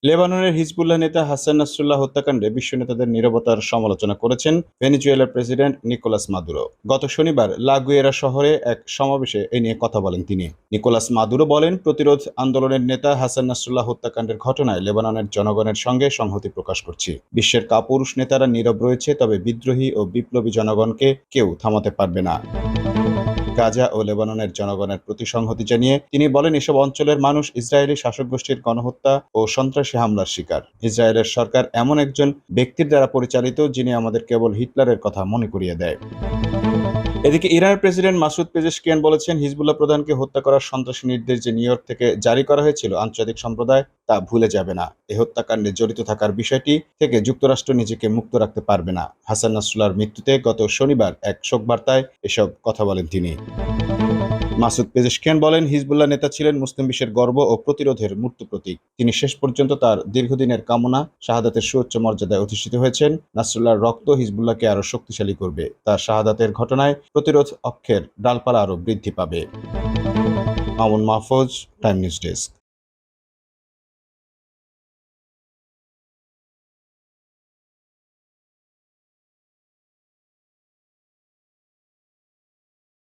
লেবাননের হিজবুল্লাহ নেতা হাসান নাসরুল্লাহ হত্যাকাণ্ডে বিশ্ব নেতাদের নীরবতার সমালোচনা করেছেন ভেনেজুয়েলার প্রেসিডেন্ট নিকোলাস মাদুরো। গত শনিবার লা গুয়েরা শহরে এক সমাবেশে এ নিয়ে কথা বলেন তিনি। নিকোলাস মাদুরো বলেন, প্রতিরোধ আন্দোলনের নেতা হাসান নাসরুল্লাহ হত্যাকাণ্ডের ঘটনায় লেবাননের জনগণের সঙ্গে সংহতি প্রকাশ করছি। বিশ্বের কাপুরুষ নেতারা নীরব রয়েছে, তবে বিদ্রোহী ও বিপ্লবী জনগণকে কেউ থামাতে পারবে না। গাজা ও লেবাননের জনগণের প্রতি সংহতি জানিয়ে তিনি বলেন, এসব অঞ্চলের মানুষ ইসরায়েলি শাসক গোষ্ঠীর গণহত্যা ও সন্ত্রাসী হামলার শিকার। ইসরায়েলের সরকার এমন একজন ব্যক্তির দ্বারা পরিচালিত, যিনি আমাদের কেবল হিটলারের কথা মনে করিয়ে দেয়। এদিকে ইরানের প্রেসিডেন্ট মাসুদ পেজেশকিয়ান বলেছেন, হিজবুল্লাহ প্রধানকে হত্যা করার সন্ত্রাসী নির্দেশ যে নিউ ইয়র্ক থেকে জারি করা হয়েছিল, আন্তর্জাতিক সম্প্রদায় তা ভুলে যাবে না। এই হত্যাকাণ্ডে জড়িত থাকার বিষয়টি থেকে যুক্তরাষ্ট্র নিজেকে মুক্ত রাখতে পারবে না। হাসান নাসরুল্লাহর মৃত্যুতে গত শনিবার এক শোকবার্তায় এসব কথা বলেন তিনি। মাসুদ পেজেশকিয়ান বলেন, হিজবুল্লাহ নেতা ছিলেন মুসলিম বিশ্বের গর্ব ও প্রতিরোধের মূর্ত প্রতীক। তিনি শেষ পর্যন্ত তার দীর্ঘদিনের কামনা শাহাদাতের সুউচ্চ মর্যাদায় অধিষ্ঠিত হয়েছেন। নাসরুল্লাহর রক্ত হিজবুল্লাহকে আরও শক্তিশালী করবে। তার শাহাদাতের ঘটনায় প্রতিরোধ অক্ষের ডালপালা আরও বৃদ্ধি পাবে। Mamun Mahfuz, time news desk.